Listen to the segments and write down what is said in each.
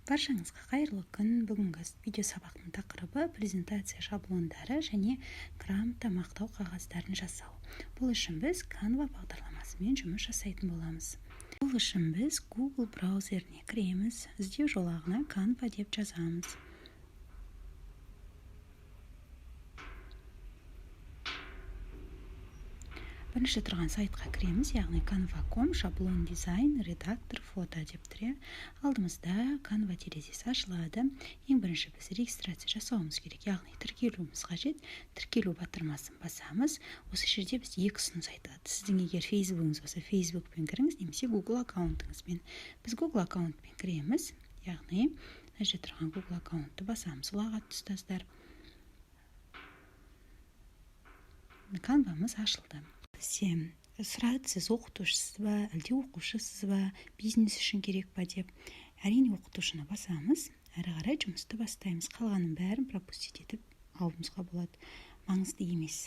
Баршаңызға қайырлы күн. Бүгінгі видео сабақтың тақырыбы презентация шаблондары және грамота мақтау қағаздарын жасау. Бұл үшін біз Canva бағдарламасымен жұмыс жасайтын боламыз. Бұл үшін біз Google браузеріне кіреміз, іздеу жолағына Canva деп жазамыз. Бірінші тұрған сайтқа кіреміз, яғни canva.com, шаблон дизайн, редактор, фото деп тұр. Алдымызда Canva терезесі ашылады. Ең бірінші біз регистрация жасауымыз керек, яғни тіркелуіміз қажет. Тіркелу батырмасын басамыз. Осы жерде біз екі ұсыныс айтады. Сіздің егер Facebook'ыңыз болса, Facebook'пен кіріңіз, немесе Google аккаунтыңызбен. Біз Google аккаунтпен кіреміз, яғни мына жерде тұрған Google аккаунтты басамыз. Ұлағатты ұстаздар. Canva'мыз ашылды. Сұрады, сіз оқытушысыз ба, әлде оқушысыз ба, бизнес үшін керек па деп. Әрине оқытушыны басамыз, әрі қарай жұмысты бастаймыз. Қалғанын бәрін пропустить етіп алуымызға болады. Маңызды емес.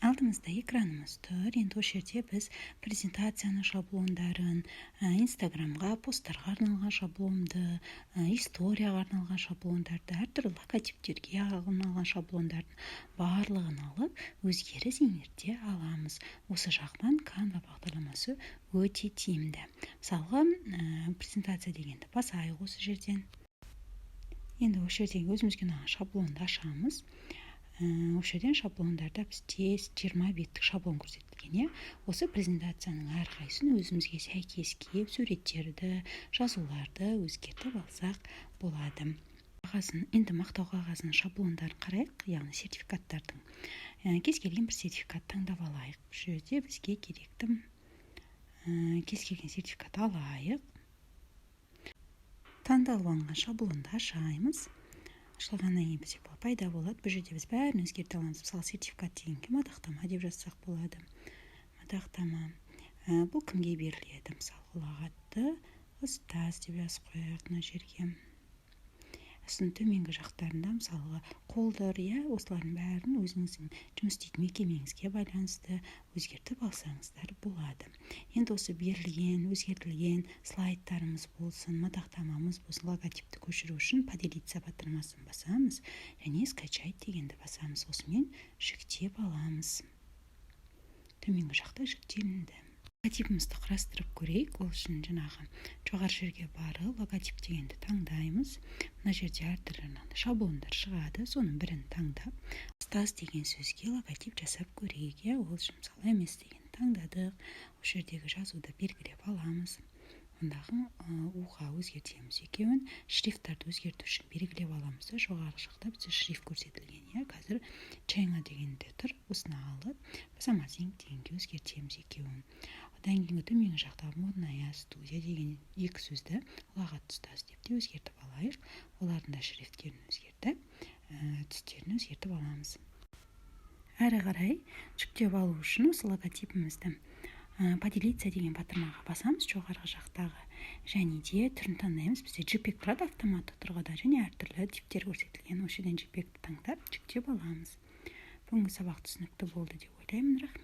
Алдымызда экранымыз тұр. Енді осы жерде біз презентацияның шаблондарын, Инстаграмға, посттарға арналған шаблонды, историяға арналған шаблондарды, әртүрлі логотиптерге арналған шаблондардың барлығын алып, өзгеріс еңерте аламыз. Осы жағынан Canva бағдарламасы өте тиімді. Мысалға, презентация дегенді басайық осы жерден. Енді осы жерден өзімізге ұнаған шаблонды ашамыз. Осы жерден шаблондарда бізде 20 беттік шаблон көрсетілген. Осы презентацияның әрқайсысын өзімізге сәйкес келіп, суреттерді, жазуларды өзгертіп алсақ болады. Енді мақтау қағазының шаблондарын қарайық, яғни сертификаттардың. Кез келген бір сертификат таңдап алайық. Бұл жерде бізге керекті кез келген сертификат алайық. Таңдалып алынған шаблонды ашаймыз. Ашылғаннан кейін бізде пайда болады. Бұл жерде біз бәрін өзгерте аламыз. Мысалы, сертификат дегенге мадақтама деп жазсақ болады. Мадақтама. Бұл кімге беріледі? Мысалы, ұлағатты ұстаз деп жазып қояйық мына жерге. Осының төменгі жақтарында мысалы қолдар, осылардың бәрін өзіңіздің жұмыс істейтін мекемеңізге байланысты өзгертіп алсаңыздар болады. Енді осы берілген, өзгертілген слайдтарымыз болсын, мадақтамамыз болсын, логотипті көшіру үшін поделиться батырмасын басамыз және скачать дегенді басамыз. Осымен жүктеп аламыз. Төменгі жақта жүктелінді. Логотипімізді құрастырып көрейік. Ол үшін жаңағы жоғары жерге барып, логотип дегенді таңдаймыз. Мына жерде әртүрлі шаблондар шығады. Соның бірін таңдап, ұстаз деген сөзге логотип жасап көрейік. Ол үшін мысалы MS дегенді таңдадық. Осы жердегі жазуды белгілеп аламыз. Ондағы уға өзгертеміз екеуін. Шрифттарды өзгерту үшін белгілеп аламыз. Жоғары жақта бізде шрифт көрсетілген. Қазір China дегенде тұр. Осыны алып, Amazing дегенге өзгертеміз екеуін. Одан кейін төменгі жақта модная студия деген екі сөзді ұлағатты ұстаз деп те өзгертіп алайық. Олардың да шрифттерін өзгертіп, түстерін өзгертіп аламыз. Әрі қарай жүктеп алу үшін осы логотипімізді поделиться деген батырмаға басамыз жоғарғы жақтағы. Және де түрін таңдаймыз. Бізде JPEG тұрады автоматты тұрғыда және әртүрлі типтер көрсетілген. Осы жерден JPEG-ті таңдап жүктеп аламыз. Бүгінгі сабақ түсінікті болды деп ойлаймын. Рахмет.